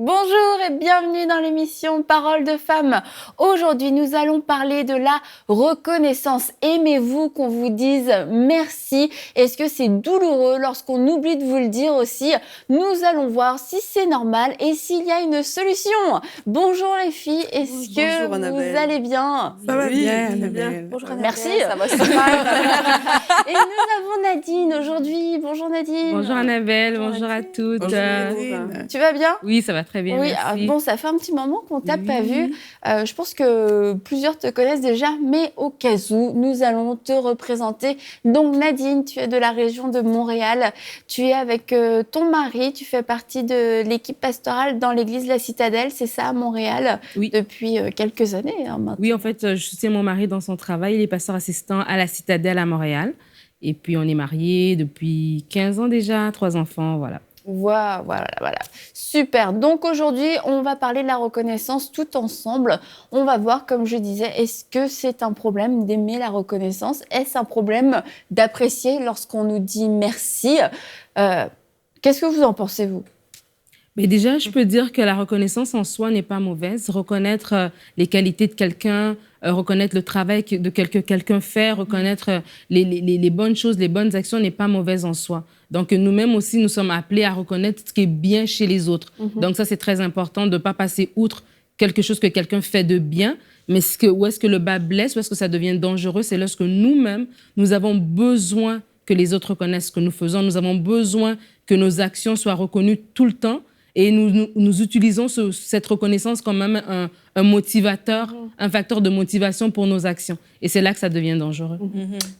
Bonjour et bienvenue dans l'émission Paroles de femmes. Aujourd'hui, nous allons parler de la reconnaissance. Aimez-vous qu'on vous dise merci? Est-ce que c'est douloureux lorsqu'on oublie de vous le dire aussi? Nous allons voir si c'est normal et s'il y a une solution. Bonjour les filles, est-ce que vous allez bien? Ça va bien, Annabelle. Bonjour Annabelle. Merci. Ça va super. Et nous avons Nadine aujourd'hui. Bonjour Nadine. Bonjour Annabelle, bonjour à toutes. Bonjour Nadine. Tu vas bien? Oui, ça va très bien, Oui, merci. bon, ça fait un petit moment qu'on t'a pas vu. Je pense que plusieurs te connaissent déjà, mais au cas où, nous allons te représenter. Donc Nadine, tu es de la région de Montréal. Tu es avec ton mari, tu fais partie de l'équipe pastorale dans l'église de la Citadelle, c'est ça, à Montréal, Oui. Depuis quelques années maintenant. Oui, en fait, je soutiens mon mari dans son travail. Il est pasteur assistant à la Citadelle à Montréal. Et puis, on est mariés depuis 15 ans déjà, 3 enfants, voilà. Voilà. Super. Donc aujourd'hui, on va parler de la reconnaissance tout ensemble. On va voir, comme je disais, est-ce que c'est un problème d'aimer la reconnaissance? Est-ce un problème d'apprécier lorsqu'on nous dit merci? Qu'est-ce que vous en pensez, vous? Mais déjà, je peux dire que la reconnaissance en soi n'est pas mauvaise. Reconnaître les qualités de quelqu'un, reconnaître le travail que quelqu'un fait, reconnaître les bonnes choses, les bonnes actions n'est pas mauvaise en soi. Donc, nous-mêmes aussi, nous sommes appelés à reconnaître ce qui est bien chez les autres. Donc, ça, c'est très important de ne pas passer outre quelque chose que quelqu'un fait de bien, mais où est-ce que le bas blesse, où est-ce que ça devient dangereux, c'est lorsque nous-mêmes, nous avons besoin que les autres reconnaissent ce que nous faisons. Nous avons besoin que nos actions soient reconnues tout le temps. Et nous utilisons cette reconnaissance comme même un motivateur, un facteur de motivation pour nos actions. Et c'est là que ça devient dangereux.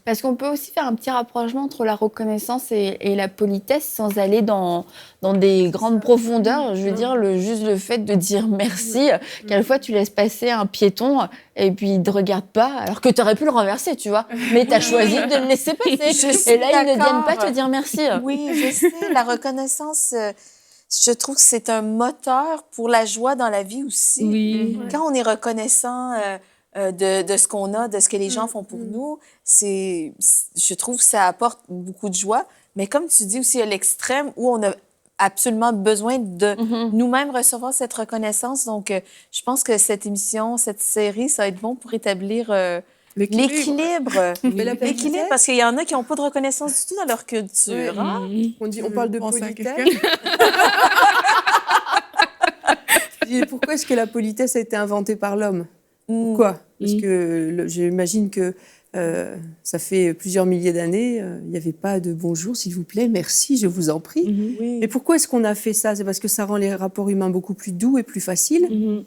Parce qu'on peut aussi faire un petit rapprochement entre la reconnaissance et la politesse sans aller dans des grandes profondeurs. Je veux dire, juste le fait de dire merci. Quelquefois, tu laisses passer un piéton et puis il ne te regarde pas, alors que tu aurais pu le renverser, tu vois. Mais tu as choisi de le laisser passer. Et là, ils ne viennent pas te dire merci. Oui, je sais, la reconnaissance... je trouve que c'est un moteur pour la joie dans la vie aussi. Oui. Quand on est reconnaissant de ce qu'on a, de ce que les gens font pour nous, je trouve que ça apporte beaucoup de joie. Mais comme tu dis aussi, à l'extrême où on a absolument besoin de nous-mêmes recevoir cette reconnaissance. Donc, je pense que cette émission, cette série, ça va être bon pour établir... l'équilibre. L'équilibre, parce qu'il y en a qui n'ont pas de reconnaissance du tout dans leur culture. Oui. Hein? On parle de politesse. Pourquoi est-ce que la politesse a été inventée par l'homme? Pourquoi? Parce que j'imagine que ça fait plusieurs milliers d'années, il n'y avait pas de bonjour, s'il vous plaît, merci, je vous en prie. Oui. Mais pourquoi est-ce qu'on a fait ça? C'est parce que ça rend les rapports humains beaucoup plus doux et plus faciles.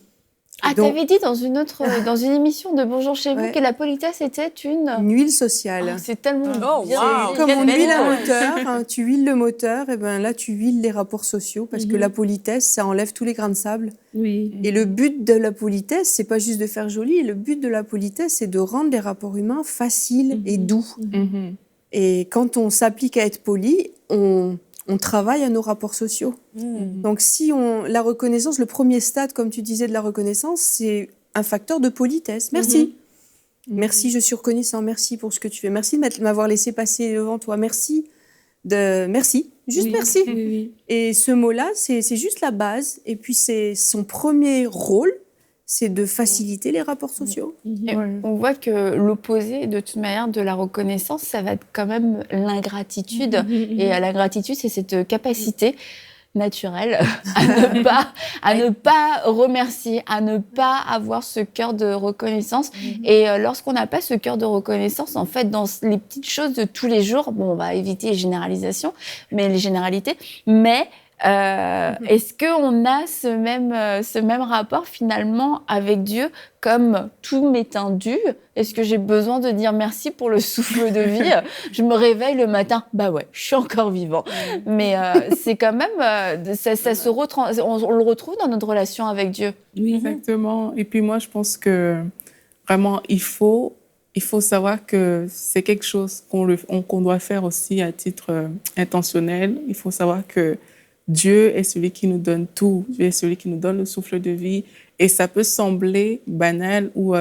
Ah, donc... t'avais dit dans une émission de Bonjour chez vous que la politesse était une huile sociale. Oh, c'est tellement bien. Wow. Comme on huile un moteur, tu huiles le moteur, et ben là tu huiles les rapports sociaux parce que la politesse, ça enlève tous les grains de sable. Oui. Et le but de la politesse, c'est pas juste de faire joli. Le but de la politesse, c'est de rendre les rapports humains faciles et doux. Et quand on s'applique à être poli, on travaille à nos rapports sociaux. Donc, la reconnaissance, le premier stade, comme tu disais, de la reconnaissance, c'est un facteur de politesse. Merci. Merci, je suis reconnaissant. Merci pour ce que tu fais. Merci de m'avoir laissé passer devant toi. Merci. Merci. Juste merci. Oui. Et ce mot-là, c'est juste la base. Et puis, c'est son premier rôle, c'est de faciliter les rapports sociaux. Et on voit que l'opposé, de toute manière, de la reconnaissance, ça va être quand même l'ingratitude. Et l'ingratitude, c'est cette capacité naturelle à ne pas remercier, à ne pas avoir ce cœur de reconnaissance. Et lorsqu'on n'a pas ce cœur de reconnaissance, en fait, dans les petites choses de tous les jours, bon, on va éviter les généralisations, mais les généralités, mais est-ce qu'on a ce même rapport finalement avec Dieu comme tout m'est dû? Est-ce que j'ai besoin de dire merci pour le souffle de vie? Je me réveille le matin, bah ouais, je suis encore vivant. Mais c'est quand même, on le retrouve dans notre relation avec Dieu. Oui, exactement. Et puis moi, je pense que vraiment, il faut savoir que c'est quelque chose qu'on doit faire aussi à titre intentionnel. Il faut savoir que Dieu est celui qui nous donne tout. Dieu est celui qui nous donne le souffle de vie. Et ça peut sembler banal ou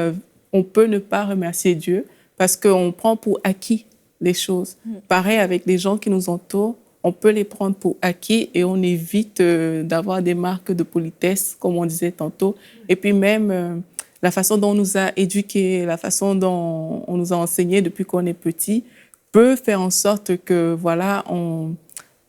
on peut ne pas remercier Dieu parce qu'on prend pour acquis les choses. Pareil avec les gens qui nous entourent. on peut les prendre pour acquis et on évite d'avoir des marques de politesse, comme on disait tantôt. Et puis même la façon dont on nous a éduqués, la façon dont on nous a enseigné depuis qu'on est petit, peut faire en sorte que, voilà, on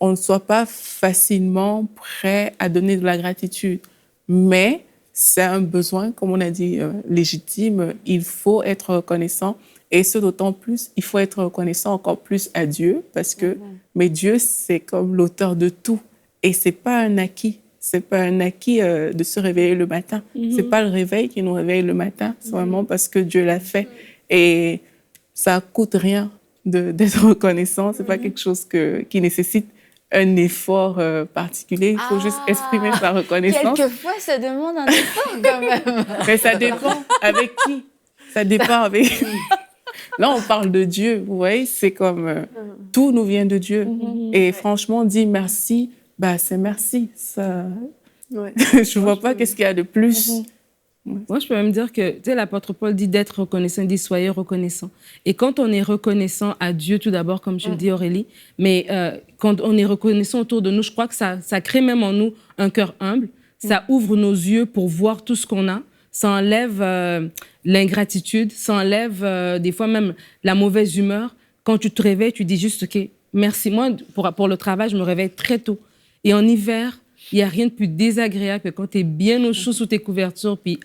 ne soit pas facilement prêt à donner de la gratitude. Mais c'est un besoin, comme on a dit, légitime. Il faut être reconnaissant. Et ce d'autant plus, il faut être reconnaissant encore plus à Dieu, parce que mais Dieu, c'est comme l'auteur de tout. Et ce n'est pas un acquis. Ce n'est pas un acquis de se réveiller le matin. Ce n'est pas le réveil qui nous réveille le matin. C'est vraiment parce que Dieu l'a fait. Et ça ne coûte rien d'être reconnaissant. Ce n'est pas quelque chose qui nécessite un effort particulier. Il faut juste exprimer sa reconnaissance. Quelquefois, ça demande un effort quand même. Mais ça dépend avec qui. Ça dépend avec... Là, on parle de Dieu, vous voyez, c'est comme tout nous vient de Dieu. Et franchement, dire merci, bah, c'est merci. Ça... Ouais. Je ne vois pas qu'est-ce qu'il y a de plus. Moi, je peux même dire que, tu sais, l'apôtre Paul dit d'être reconnaissant, il dit soyez reconnaissant. Et quand on est reconnaissant à Dieu, tout d'abord, comme tu le dis, Aurélie, mais quand on est reconnaissant autour de nous, je crois que ça crée même en nous un cœur humble. Ça ouvre nos yeux pour voir tout ce qu'on a. Ça enlève l'ingratitude, ça enlève des fois même la mauvaise humeur. Quand tu te réveilles, tu dis juste, OK, merci. Moi, pour le travail, je me réveille très tôt. Et en hiver, il n'y a rien de plus désagréable que quand tu es bien au chaud sous tes couvertures, puis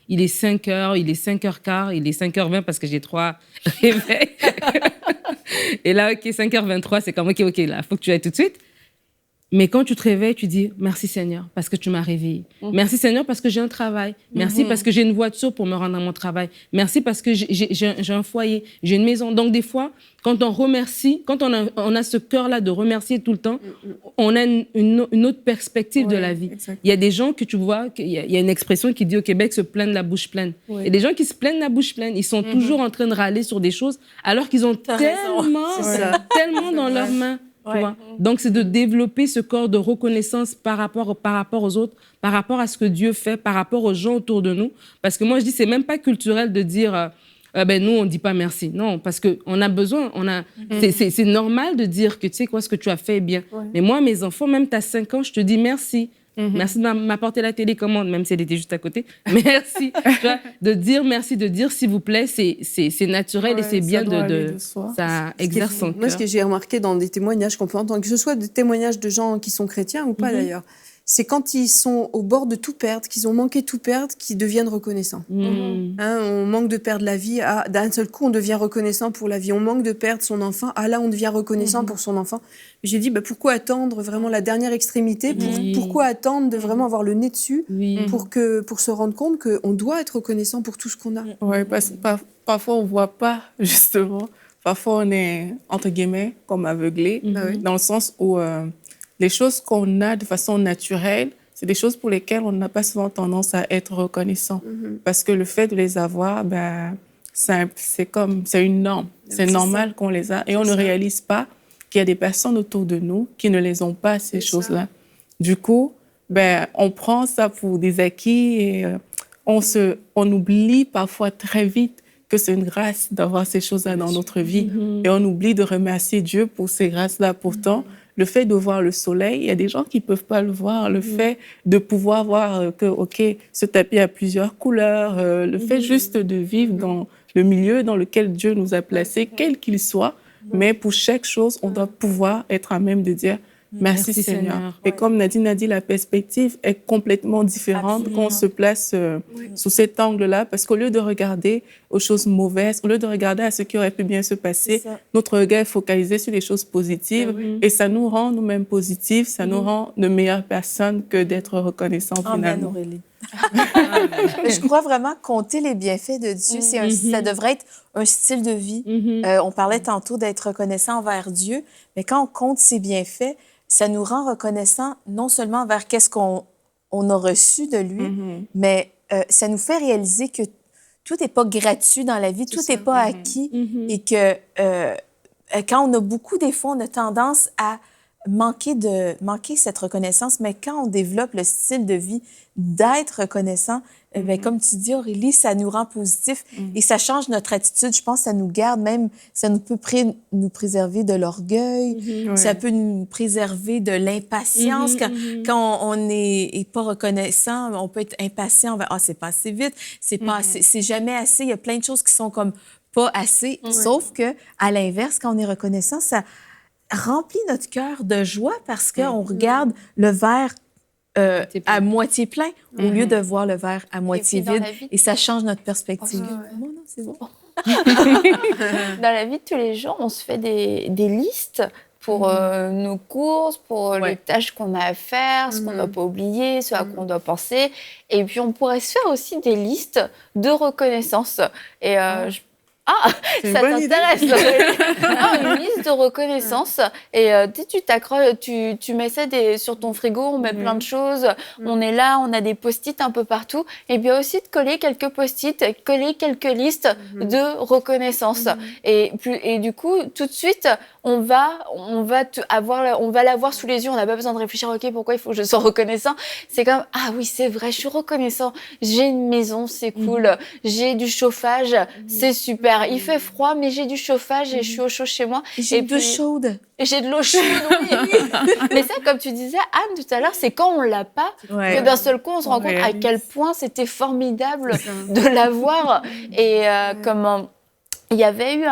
il est 5h, il est 5h15, il est 5h20 parce que j'ai 3 réveils. Et là, OK, 5h23, c'est comme, OK, là, il faut que tu ailles tout de suite. Mais quand tu te réveilles, tu dis merci Seigneur parce que tu m'as réveillé. Merci Seigneur parce que j'ai un travail. Merci parce que j'ai une voiture pour me rendre à mon travail. Merci parce que j'ai un foyer, j'ai une maison. Donc des fois, quand on remercie, quand on a ce cœur-là de remercier tout le temps, on a une autre perspective de la vie. Exactement. Il y a des gens que tu vois, il y a une expression qui dit au Québec, se plaignent la bouche pleine. Il y a des gens qui se plaignent la bouche pleine. Ils sont toujours en train de râler sur des choses alors qu'ils ont tellement dans leurs mains. Tu vois? Donc, c'est de développer ce corps de reconnaissance par rapport aux autres, par rapport à ce que Dieu fait, par rapport aux gens autour de nous. Parce que moi, je dis, c'est même pas culturel de dire, nous, on dit pas merci. Non, parce qu'on a besoin, c'est normal de dire que, tu sais quoi, ce que tu as fait est bien. Mais moi, mes enfants, même tu as 5 ans, je te dis merci. Merci de m'apporter la télécommande, même si elle était juste à côté. Merci. Tu vois, de dire merci, de dire s'il vous plaît, c'est naturel et c'est bien ça exerce son cœur. Moi, ce que j'ai remarqué dans des témoignages qu'on peut entendre, que ce soit des témoignages de gens qui sont chrétiens ou pas d'ailleurs, c'est quand ils sont au bord de tout perdre, qu'ils ont manqué tout perdre, qu'ils deviennent reconnaissants. Hein, on manque de perdre la vie, d'un seul coup, on devient reconnaissant pour la vie. On manque de perdre son enfant, là, on devient reconnaissant pour son enfant. J'ai dit, pourquoi attendre vraiment la dernière extrémité? Pourquoi attendre de vraiment avoir le nez dessus pour se rendre compte qu'on doit être reconnaissant pour tout ce qu'on a? Oui, parce que parfois, on ne voit pas, justement. Parfois, on est, entre guillemets, comme aveuglé, dans le sens où... les choses qu'on a de façon naturelle, c'est des choses pour lesquelles on n'a pas souvent tendance à être reconnaissant. Parce que le fait de les avoir, c'est une norme. C'est normal qu'on les a. Et on ne réalise pas qu'il y a des personnes autour de nous qui ne les ont pas, ces choses-là. Du coup, on prend ça pour des acquis et on oublie parfois très vite que c'est une grâce d'avoir ces choses-là dans notre vie. Et on oublie de remercier Dieu pour ces grâces-là. Pourtant, le fait de voir le soleil, il y a des gens qui ne peuvent pas le voir. Le fait de pouvoir voir que, OK, ce tapis a plusieurs couleurs, le fait juste de vivre dans le milieu dans lequel Dieu nous a placés, quel qu'il soit, mais pour chaque chose, on doit pouvoir être à même de dire merci Seigneur. Et comme Nadine a dit, la perspective est complètement différente quand on se place sous cet angle-là, parce qu'au lieu de regarder aux choses mauvaises, au lieu de regarder à ce qui aurait pu bien se passer, notre regard est focalisé sur les choses positives et ça nous rend nous-mêmes positifs, ça nous rend de meilleures personnes que d'être reconnaissants finalement. Aurélie. Je crois vraiment compter les bienfaits de Dieu, ça devrait être un style de vie. On parlait tantôt d'être reconnaissant envers Dieu, mais quand on compte ses bienfaits, ça nous rend reconnaissants non seulement envers qu'est-ce qu'on a reçu de lui, mais ça nous fait réaliser que tout n'est pas gratuit dans la vie, tout n'est pas acquis et que quand on a beaucoup, des fois, on a tendance à manquer cette reconnaissance, mais quand on développe le style de vie d'être reconnaissant, ben, comme tu dis, Aurélie, ça nous rend positif et ça change notre attitude. Je pense que ça nous garde même, ça nous peut nous préserver de l'orgueil, ça peut nous préserver de l'impatience. Quand on n'est pas reconnaissant, on peut être impatient. Ah, c'est pas assez vite, c'est pas assez, c'est jamais assez. Il y a plein de choses qui sont comme pas assez. Sauf que, à l'inverse, quand on est reconnaissant, ça remplit notre cœur de joie parce qu'on regarde le verre à moitié plein au lieu de voir le verre à moitié vide. Et ça change notre perspective. Non, c'est bon. Dans la vie de tous les jours, on se fait des listes pour nos courses, pour les tâches qu'on a à faire, ce qu'on ne doit pas oublier, ce à quoi on doit penser. Et puis, on pourrait se faire aussi des listes de reconnaissance. Et ça t'intéresse, une liste de reconnaissance. Et tu t'accroches, tu mets ça sur ton frigo, on met plein de choses. On est là, on a des post-it un peu partout. Et puis aussi de coller quelques post-it, coller quelques listes de reconnaissance. Et du coup, tout de suite, on va l'avoir sous les yeux. On n'a pas besoin de réfléchir, OK, pourquoi il faut que je sois reconnaissant. C'est comme, ah oui, c'est vrai, je suis reconnaissant. J'ai une maison, c'est cool. J'ai du chauffage, c'est super. Il fait froid, mais j'ai du chauffage et je suis au chaud chez moi. J'ai de l'eau chaude. J'ai de l'eau chaude, oui. Mais ça, comme tu disais, Anne, tout à l'heure, c'est quand on l'a pas que d'un seul coup, on se rend compte à quel point c'était formidable de l'avoir. Et comment... Il y avait eu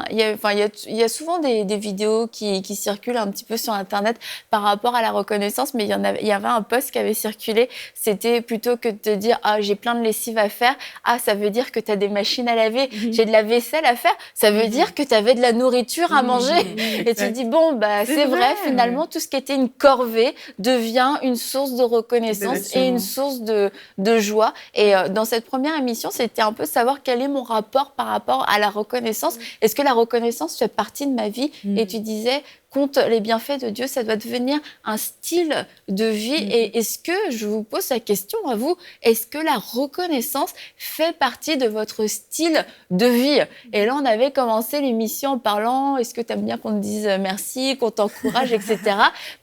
il y a souvent des vidéos qui circulent un petit peu sur Internet par rapport à la reconnaissance, mais il y avait un post qui avait circulé. C'était plutôt que de te dire, ah, j'ai plein de lessive à faire. Ah, ça veut dire que tu as des machines à laver. J'ai de la vaisselle à faire. Ça veut dire que tu avais de la nourriture à manger. Et tu te dis, bon, bah, c'est vrai, finalement, tout ce qui était une corvée devient une source de reconnaissance et une source de joie. Et dans cette première émission, c'était un peu savoir quel est mon rapport par rapport à la reconnaissance. Est-ce que la reconnaissance fait partie de ma vie? Et tu disais, compte les bienfaits de Dieu, ça doit devenir un style de vie. Et est-ce que, je vous pose la question à vous, est-ce que la reconnaissance fait partie de votre style de vie? Et là, on avait commencé l'émission en parlant, est-ce que tu aimes bien qu'on te dise merci, qu'on t'encourage, etc.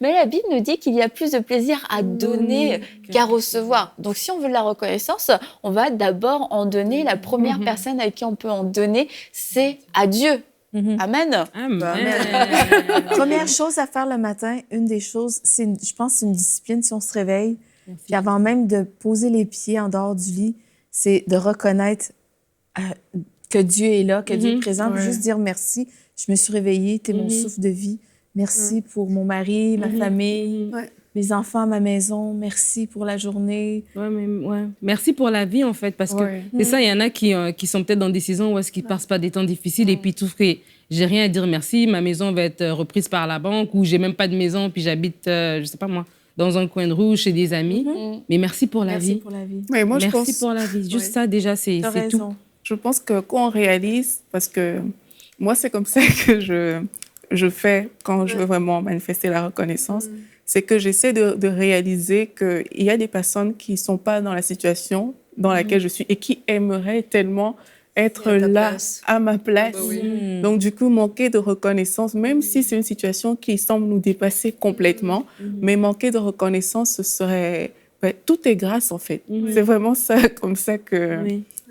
Mais la Bible nous dit qu'il y a plus de plaisir à donner qu'à recevoir. Donc, si on veut de la reconnaissance, on va d'abord en donner. La première personne à qui on peut en donner, c'est à Dieu. Amen. Première chose à faire le matin, une des choses, je pense que c'est une discipline si on se réveille. Puis avant même de poser les pieds en dehors du lit, c'est de reconnaître que Dieu est là, que Dieu est présent, puis juste dire merci. Je me suis réveillée, t'es mon souffle de vie. Merci pour mon mari, ma famille, mes enfants, ma maison. Merci pour la journée. Merci pour la vie, en fait, parce que c'est ça, il y en a qui sont peut-être dans des saisons où est-ce qu'ils passent pas des temps difficiles et puis tout que j'ai rien à dire merci, ma maison va être reprise par la banque ou j'ai même pas de maison puis j'habite, je sais pas moi, dans un coin de rue chez des amis. Mais merci pour la vie. Pour la vie. Mais moi, merci pour la vie. Juste ça, déjà, c'est tout. Je pense que quand on réalise, parce que moi, c'est comme ça que je fais quand je veux vraiment manifester la reconnaissance, c'est que j'essaie de réaliser qu'il y a des personnes qui ne sont pas dans la situation dans laquelle je suis et qui aimeraient tellement être là, à ma place. Donc, du coup, manquer de reconnaissance, même si c'est une situation qui semble nous dépasser complètement, mais manquer de reconnaissance, ce serait... tout est grâce, en fait. C'est vraiment ça, comme ça que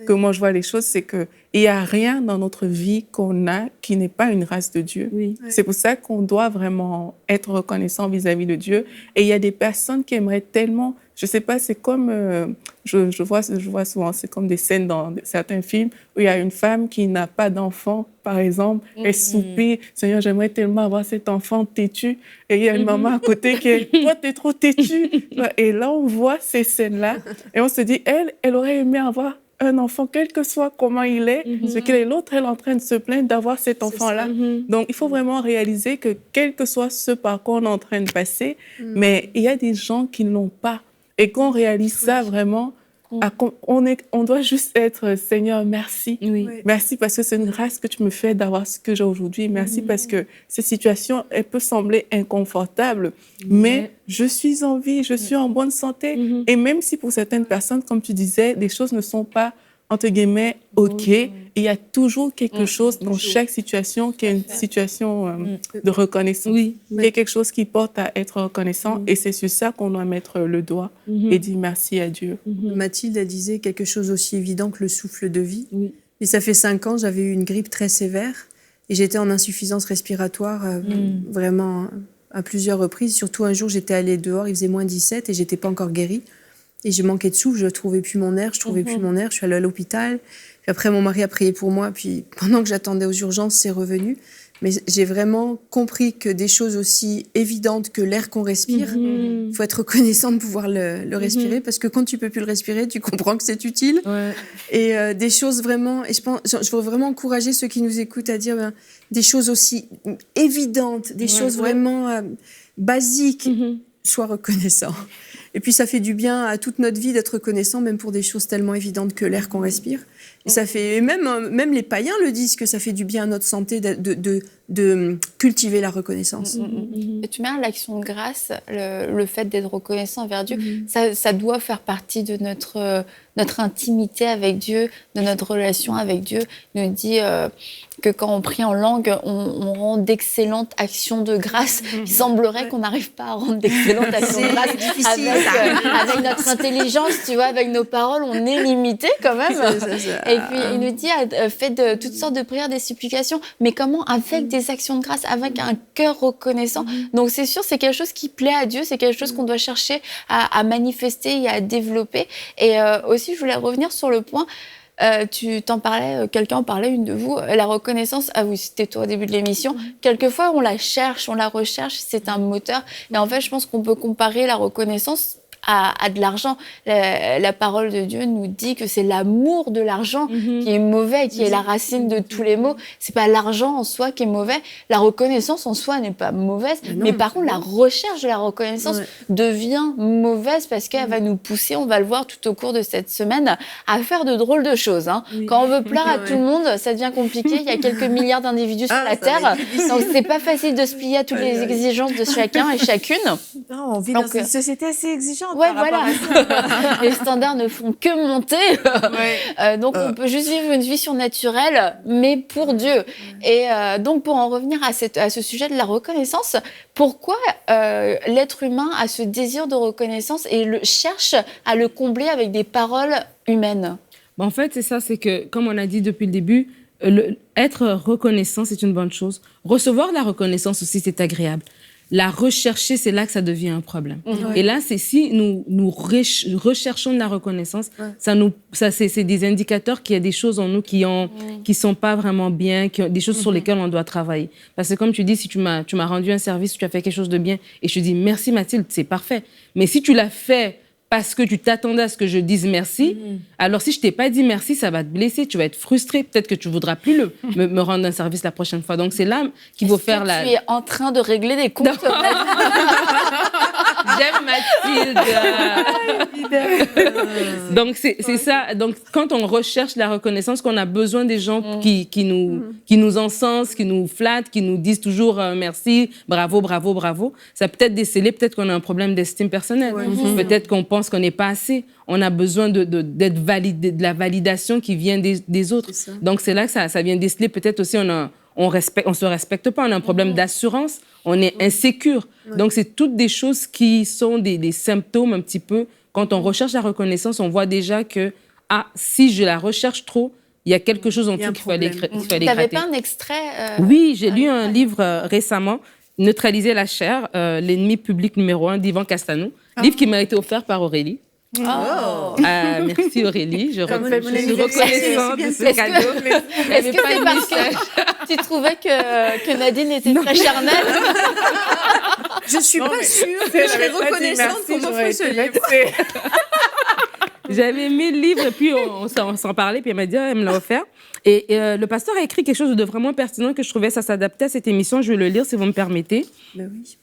moi, je vois les choses, c'est qu'il n'y a rien dans notre vie qu'on a qui n'est pas une grâce de Dieu. C'est pour ça qu'on doit vraiment être reconnaissant vis-à-vis de Dieu. Et il y a des personnes qui aimeraient tellement... Je ne sais pas, c'est comme... je vois souvent, c'est comme des scènes dans certains films où il y a une femme qui n'a pas d'enfant, par exemple, elle soupire, « Seigneur, j'aimerais tellement avoir cet enfant têtu. » Et il y a une maman à côté qui est, « Toi, t'es trop têtu. » Et là, on voit ces scènes-là et on se dit, elle aurait aimé avoir un enfant, quel que soit comment il est, ce qu'il est, l'autre, elle est en train de se plaindre d'avoir cet enfant-là. Donc, il faut vraiment réaliser que quel que soit ce par quoi on est en train de passer, mais il y a des gens qui ne l'ont pas. Et quand on réalise ça vraiment, on doit juste être Seigneur, merci. Merci parce que c'est une grâce que tu me fais d'avoir ce que j'ai aujourd'hui. Merci parce que cette situation, elle peut sembler inconfortable, mais je suis en vie, je suis en bonne santé. Et même si pour certaines personnes, comme tu disais, les choses ne sont pas entre guillemets, OK. Et il y a toujours quelque chose dans chaque situation qui est une situation de reconnaissance. Oui. Il y a quelque chose qui porte à être reconnaissant et c'est sur ça qu'on doit mettre le doigt et dire merci à Dieu. Mathilde, elle disait quelque chose aussi évident que le souffle de vie. Et ça fait 5 ans, j'avais eu une grippe très sévère et j'étais en insuffisance respiratoire vraiment à plusieurs reprises. Surtout un jour, j'étais allée dehors, il faisait moins 17 et j'étais pas encore guérie. Et je manquais de souffle, je trouvais plus mon air, je suis allée à l'hôpital. Puis après, mon mari a prié pour moi, puis pendant que j'attendais aux urgences, c'est revenu. Mais j'ai vraiment compris que des choses aussi évidentes que l'air qu'on respire, il faut être reconnaissant de pouvoir le respirer, parce que quand tu peux plus le respirer, tu comprends que c'est utile. Ouais. Et des choses vraiment, et je veux vraiment encourager ceux qui nous écoutent à dire des choses aussi évidentes, des choses vraiment basiques, sois reconnaissant. Et puis ça fait du bien à toute notre vie d'être reconnaissant, même pour des choses tellement évidentes que l'air qu'on respire. Et ça fait, et même les païens le disent, que ça fait du bien à notre santé de cultiver la reconnaissance. Et tu mets l'action de grâce, le fait d'être reconnaissant envers Dieu, ça doit faire partie de notre intimité avec Dieu, de notre relation avec Dieu. Il nous dit que quand on prie en langue, on rend d'excellentes actions de grâce. Il semblerait qu'on n'arrive pas à rendre d'excellentes actions de grâce avec notre intelligence, tu vois, avec nos paroles, on est limité quand même. Et puis il nous dit, faites de toutes sortes de prières, des supplications, mais comment? Avec des actions de grâce, avec un cœur reconnaissant. Donc c'est sûr, c'est quelque chose qui plaît à Dieu, c'est quelque chose qu'on doit chercher à manifester et à développer. Et aussi, je voulais revenir sur le point, tu t'en parlais, quelqu'un en parlait, une de vous, la reconnaissance, ah oui, c'était toi au début de l'émission, quelquefois on la cherche, on la recherche, c'est un moteur. Et en fait, je pense qu'on peut comparer la reconnaissance à de l'argent. La parole de Dieu nous dit que c'est l'amour de l'argent qui est mauvais, qui est la racine de tous les maux. C'est pas l'argent en soi qui est mauvais. La reconnaissance en soi n'est pas mauvaise, mais par contre, la recherche de la reconnaissance devient mauvaise parce qu'elle va nous pousser, on va le voir tout au cours de cette semaine, à faire de drôles de choses. Quand on veut plaire à tout le monde, ça devient compliqué. Il y a quelques milliards d'individus sur la Terre, donc c'est pas facile de se plier à toutes les exigences de chacun et chacune. Non, on vit dans une société assez exigeante. Ouais, voilà. Les standards ne font que monter. Donc, on peut juste vivre une vie surnaturelle, mais pour Dieu. Et donc, pour en revenir à ce sujet de la reconnaissance, pourquoi l'être humain a ce désir de reconnaissance et cherche à le combler avec des paroles humaines? En fait, c'est ça, c'est que, comme on a dit depuis le début, être reconnaissant, c'est une bonne chose. Recevoir la reconnaissance aussi, c'est agréable. La rechercher, c'est là que ça devient un problème. Et là, c'est si nous recherchons de la reconnaissance, c'est des indicateurs qu'il y a des choses en nous qui sont pas vraiment bien, des choses sur lesquelles on doit travailler. Parce que comme tu dis, si tu m'as rendu un service, tu as fait quelque chose de bien, et je te dis merci Mathilde, c'est parfait. Mais si tu l'as fait parce que tu t'attendais à ce que je dise merci, alors si je t'ai pas dit merci, ça va te blesser, tu vas être frustré, peut-être que tu voudras plus me rendre un service la prochaine fois. Donc c'est là qu'il faut faire la... Tu es en train de régler des comptes. J'aime Mathilde. Donc c'est ça. Donc quand on recherche la reconnaissance, qu'on a besoin des gens qui nous encensent, qui nous flattent, qui nous disent toujours merci, bravo, bravo, bravo, ça peut être décelé, peut-être qu'on a un problème d'estime personnelle. Peut-être qu'on pense qu'on n'est pas assez. On a besoin d'être validé, de la validation qui vient des autres. Donc c'est là que ça vient déceler. Peut-être aussi on se respecte pas, on a un problème d'assurance, on est insécure. Donc c'est toutes des choses qui sont des symptômes un petit peu. Quand on recherche la reconnaissance, on voit déjà que si je la recherche trop, il y a quelque chose en dessous qu'il faut aller gratter. T'avais pas un extrait Oui, j'ai lu un livre récemment, Neutraliser la chair, l'ennemi public numéro 1 d'Yvan Castanou, livre qui m'a été offert par Aurélie. Merci Aurélie, je suis reconnaissante de ce cadeau. Est-ce que c'est parce que tu trouvais que Nadine était très charnelle? Je suis pas sûre que je serais reconnaissante pour m'offrir ce livre. J'avais aimé le livre et puis on s'en parlait, puis elle m'a dit elle me l'a offert. Et le pasteur a écrit quelque chose de vraiment pertinent que je trouvais ça s'adaptait à cette émission. Je vais le lire si vous me permettez. Ben oui.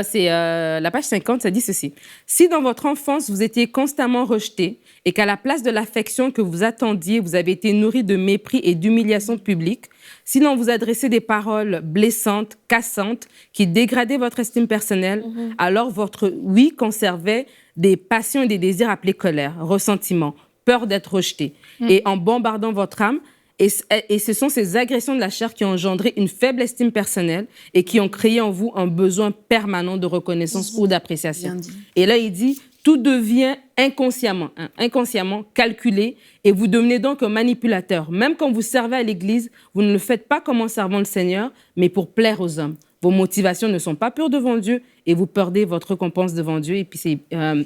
C'est la page 50, ça dit ceci. Si dans votre enfance, vous étiez constamment rejeté et qu'à la place de l'affection que vous attendiez, vous avez été nourri de mépris et d'humiliation publique, si l'on vous adressait des paroles blessantes, cassantes, qui dégradaient votre estime personnelle, alors votre oui conservait des passions et des désirs appelés colère, ressentiment, peur d'être rejeté. Et en bombardant votre âme, et ce sont ces agressions de la chair qui ont engendré une faible estime personnelle et qui ont créé en vous un besoin permanent de reconnaissance ou d'appréciation. Et là, il dit, tout devient inconsciemment calculé et vous devenez donc un manipulateur. Même quand vous servez à l'Église, vous ne le faites pas comme un servant le Seigneur, mais pour plaire aux hommes. Vos motivations ne sont pas pures devant Dieu et vous perdez votre récompense devant Dieu. Et puis c'est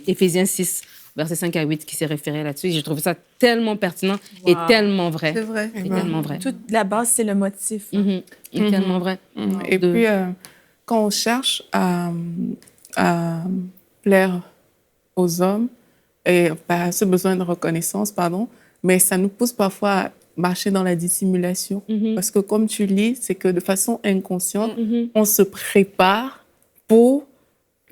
Éphésiens 6, versets 5 à 8 qui s'est référé là-dessus. J'ai trouvé ça tellement pertinent et tellement vrai. C'est vrai. Et tellement vrai. Toute la base, c'est le motif. Et tellement vrai. Et puis, quand on cherche à plaire aux hommes, et ce besoin de reconnaissance, mais ça nous pousse parfois à marcher dans la dissimulation. Parce que comme tu lis, c'est que de façon inconsciente, on se prépare pour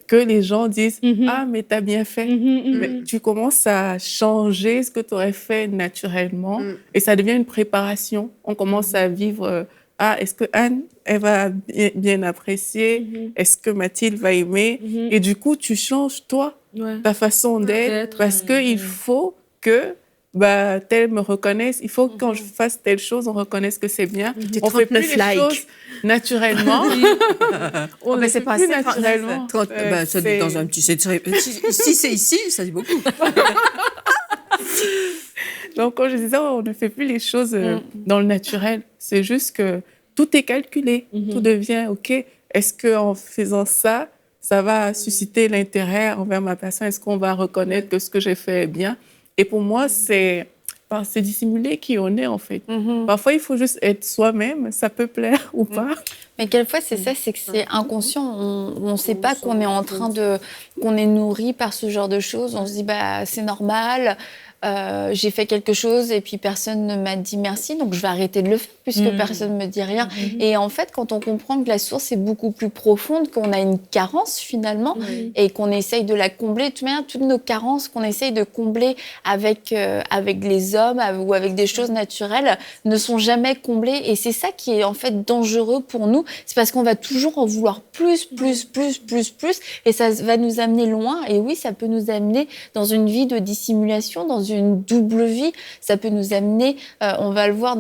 que les gens disent « Ah, mais t'as bien fait ». Mais tu commences à changer ce que tu aurais fait naturellement et ça devient une préparation. On commence à vivre « Ah, est-ce que Anne, elle va bien apprécier? Est-ce que Mathilde va aimer ?» Et du coup, tu changes, toi, ta façon d'être parce qu'il faut que tel me reconnaisse. Il faut que quand je fasse telle chose, on reconnaisse que c'est bien. On fait plus les choses naturellement. On ne fait plus naturellement. Ça dit dans un petit... Si c'est ici, ça dit beaucoup. Donc, quand je disais, on ne fait plus les choses dans le naturel. C'est juste que tout est calculé. Tout devient OK. Est-ce qu'en faisant ça, ça va susciter l'intérêt envers ma personne? Est-ce qu'on va reconnaître que ce que j'ai fait est bien? Et pour moi, c'est dissimuler qui on est, en fait. Parfois, il faut juste être soi-même. Ça peut plaire ou pas. Mais quelquefois, c'est ça, c'est que c'est inconscient. On ne sait pas qu'on est en train qu'on est nourri par ce genre de choses. On se dit, c'est normal. J'ai fait quelque chose et puis personne ne m'a dit merci, donc je vais arrêter de le faire puisque personne ne me dit rien. Et en fait, quand on comprend que la source est beaucoup plus profonde, qu'on a une carence finalement et qu'on essaye de la combler, de toute manière, toutes nos carences qu'on essaye de combler avec les hommes ou avec des choses naturelles ne sont jamais comblées. Et c'est ça qui est en fait dangereux pour nous. C'est parce qu'on va toujours en vouloir plus. Et ça va nous amener loin. Et oui, ça peut nous amener dans une vie de dissimulation, dans une double vie. Ça peut nous amener, on va le voir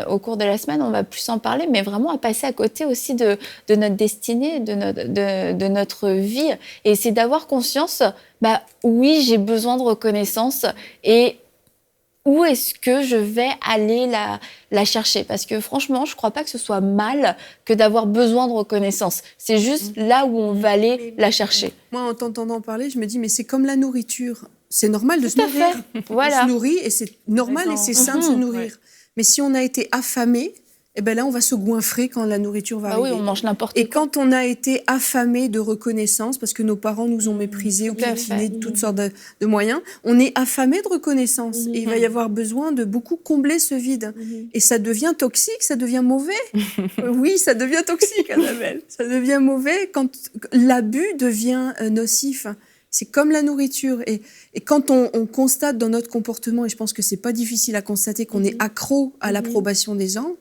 au cours de la semaine, on va plus en parler, mais vraiment à passer à côté aussi de notre destinée, de notre vie. Et c'est d'avoir conscience, oui, j'ai besoin de reconnaissance et où est-ce que je vais aller la chercher? Parce que franchement, je ne crois pas que ce soit mal que d'avoir besoin de reconnaissance. C'est juste là où on va aller la chercher. Moi, en t'entendant parler, je me dis, mais c'est comme la nourriture. C'est normal de se nourrir. Voilà. On se nourrit et c'est normal et c'est sain de se nourrir. Mais si on a été affamé, là, on va se goinfrer quand la nourriture va arriver. Oui, on mange n'importe quoi. Et quand on a été affamé de reconnaissance, parce que nos parents nous ont méprisés ou piétinés de toutes sortes de moyens, on est affamé de reconnaissance. Et il va y avoir besoin de beaucoup combler ce vide. Et ça devient toxique, ça devient mauvais. Oui, ça devient toxique, Annabelle. Ça devient mauvais quand l'abus devient nocif. C'est comme la nourriture. Et quand on constate dans notre comportement, et je pense que c'est pas difficile à constater qu'on est accro à l'approbation des gens,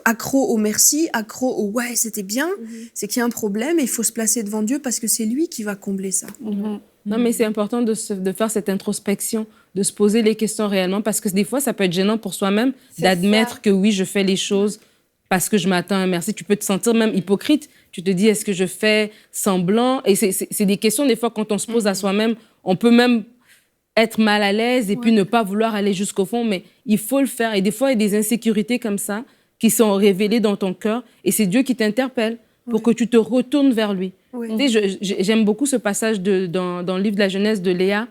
accro au merci, accro au ouais, c'était bien, c'est qu'il y a un problème et il faut se placer devant Dieu parce que c'est lui qui va combler ça. Non, mais c'est important de faire cette introspection, de se poser les questions réellement, parce que des fois, ça peut être gênant pour soi-même d'admettre que oui, je fais les choses parce que je m'attends à un merci. Tu peux te sentir même hypocrite. Tu te dis, est-ce que je fais semblant? Et c'est des questions, des fois, quand on se pose à soi-même, on peut même être mal à l'aise et puis ne pas vouloir aller jusqu'au fond, mais il faut le faire. Et des fois, il y a des insécurités comme ça qui sont révélées dans ton cœur et c'est Dieu qui t'interpelle pour que tu te retournes vers lui. Tu sais, j'aime beaucoup ce passage dans le livre de la Genèse de Léa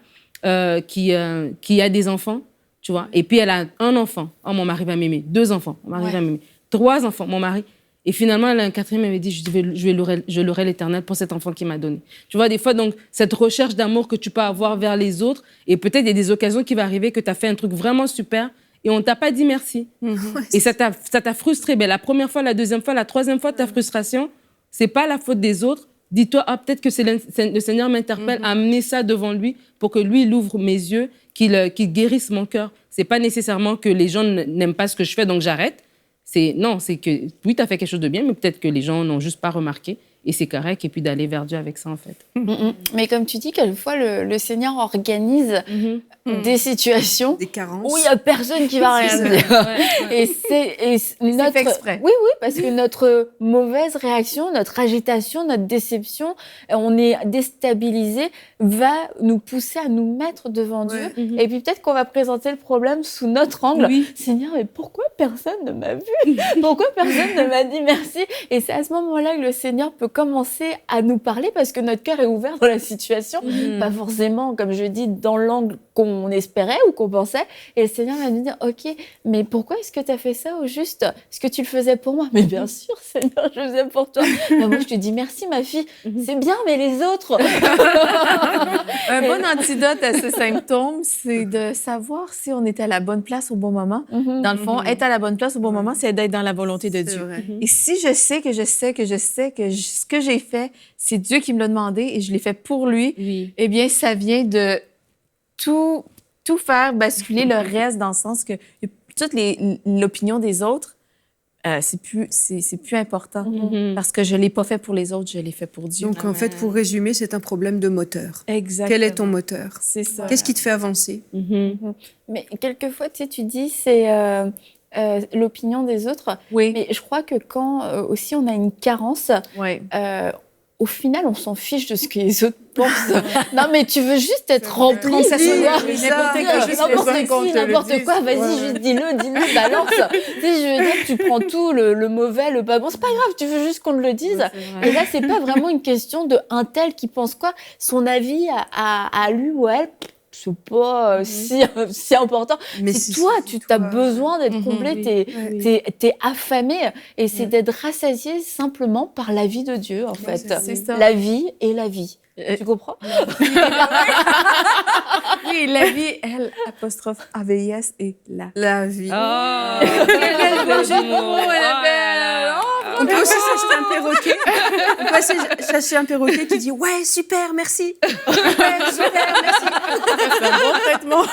qui a des enfants, tu vois, et puis elle a un enfant. Oh, mon mari va m'aimer. 2 enfants, mon mari va m'aimer. 3 enfants, mon mari. Et finalement, elle a un 4e, elle m'a dit, je louerai l'Éternel pour cet enfant qu'il m'a donné. Tu vois, des fois, donc, cette recherche d'amour que tu peux avoir vers les autres, et peut-être il y a des occasions qui vont arriver que tu as fait un truc vraiment super, et on ne t'a pas dit merci. Et ça t'a frustré. Ben, la première fois, la deuxième fois, la troisième fois, ta frustration, ce n'est pas la faute des autres. Dis-toi, peut-être que le Seigneur m'interpelle à amener ça devant lui pour que lui, il ouvre mes yeux, qu'il guérisse mon cœur. Ce n'est pas nécessairement que les gens n'aiment pas ce que je fais, donc j'arrête. Non, c'est que oui, tu as fait quelque chose de bien, mais peut-être que les gens n'ont juste pas remarqué. Et c'est correct, et puis d'aller vers Dieu avec ça, en fait. Mais comme tu dis, quelquefois, le Seigneur organise des situations Des carences. où il n'y a personne qui va rien dire. Et c'est notre fait exprès. Oui, parce que notre mauvaise réaction, notre agitation, notre déception, on est déstabilisé, va nous pousser à nous mettre devant Dieu. Et puis peut-être qu'on va présenter le problème sous notre angle. Oui. Seigneur, mais pourquoi personne ne m'a vu? Pourquoi personne ne m'a dit merci? Et c'est à ce moment-là que le Seigneur peut commencer à nous parler parce que notre cœur est ouvert dans la situation. Pas forcément, comme je dis, dans l'angle qu'on espérait ou qu'on pensait. Et le Seigneur va nous dire, OK, mais pourquoi est-ce que tu as fait ça au juste? Est-ce que tu le faisais pour moi? Mais bien sûr, Seigneur, je le faisais pour toi. Ben, moi, je te dis merci, ma fille. C'est bien, mais les autres? Un bon antidote à ce symptôme, c'est de savoir si on est à la bonne place au bon moment. Dans le fond, être à la bonne place au bon moment, c'est d'être dans la volonté de Dieu. Vrai. Et si je sais que ce que j'ai fait, c'est Dieu qui me l'a demandé et je l'ai fait pour lui, Oui. eh bien, ça vient de tout faire basculer le reste dans le sens que toute l'opinion des autres, c'est plus important parce que je l'ai pas fait pour les autres, je l'ai fait pour Dieu. Donc, en fait, pour résumer, c'est un problème de moteur. Exactement. Quel est ton moteur? C'est ça. Qu'est-ce qui te fait avancer? Mais quelquefois, tu sais, tu dis, c'est l'opinion des autres. Oui. Mais je crois que quand aussi on a une carence, Oui. au final, on s'en fiche de ce que les autres pensent. Non, mais tu veux juste être rempli. Prends ça sur tu vois. le- n'importe quoi, juste N'importe besoin qu'on qui, te le n'importe dise. quoi. Vas-y, juste dis-le, balance. Tu sais, je veux dire, tu prends tout, le mauvais, le pas bon. C'est pas grave, tu veux juste qu'on te le dise. Et là, c'est pas vraiment une question de un tel qui pense quoi. Son avis à lui ou à elle, c'est pas si important. Mais C'est toi, tu as besoin d'être comblé, t'es affamé. Et c'est d'être rassasié simplement par la vie de Dieu, en fait. c'est ça. La vie et la vie. Tu comprends? Oui, la vie, elle, apostrophe AVIS et la. La vie. Oh, On peut aussi s'acheter un perroquet. On peut aussi s'acheter un perroquet qui dit « Ouais, super, merci. Ouais, super, merci. » C'est un bon traitement.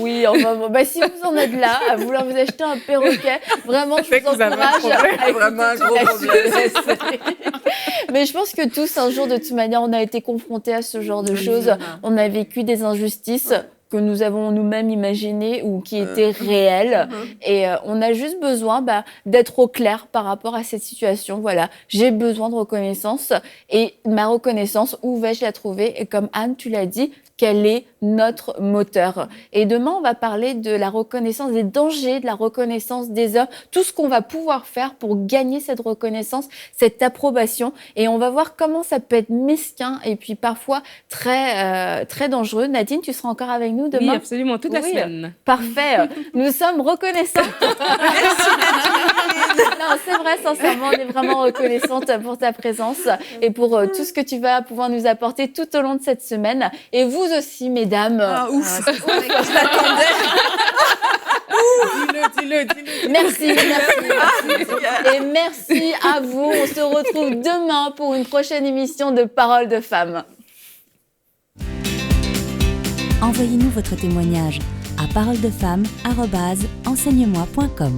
Oui, enfin bon, bah, si vous en êtes là, à vouloir vous acheter un perroquet, vraiment, je fait que vous vous avez un encourage problème. à écouter Vraiment un toute gros la problème. suite. Mais je pense que tous, un jour, de toute manière, on a été confrontés à ce genre de choses. On a vécu des injustices que nous avons nous-mêmes imaginées ou qui étaient réelles. Et on a juste besoin d'être au clair par rapport à cette situation. Voilà, j'ai besoin de reconnaissance. Et ma reconnaissance, où vais-je la trouver? Et comme Anne, tu l'as dit, quel est notre moteur? Et demain, on va parler de la reconnaissance, des dangers de la reconnaissance des hommes, tout ce qu'on va pouvoir faire pour gagner cette reconnaissance, cette approbation. Et on va voir comment ça peut être mesquin et puis parfois très, très dangereux. Nadine, tu seras encore avec nous demain? Oui, absolument, toute la Oui. semaine. Parfait. Nous sommes reconnaissants. Non, c'est vrai, sincèrement, on est vraiment reconnaissante pour ta présence et pour tout ce que tu vas pouvoir nous apporter tout au long de cette semaine. Et vous aussi, mesdames. Ah, ouf. Dis-le. Merci. Et merci à vous. On se retrouve demain pour une prochaine émission de Paroles de femmes. Envoyez-nous votre témoignage à paroledefemme@enseigne-moi.com.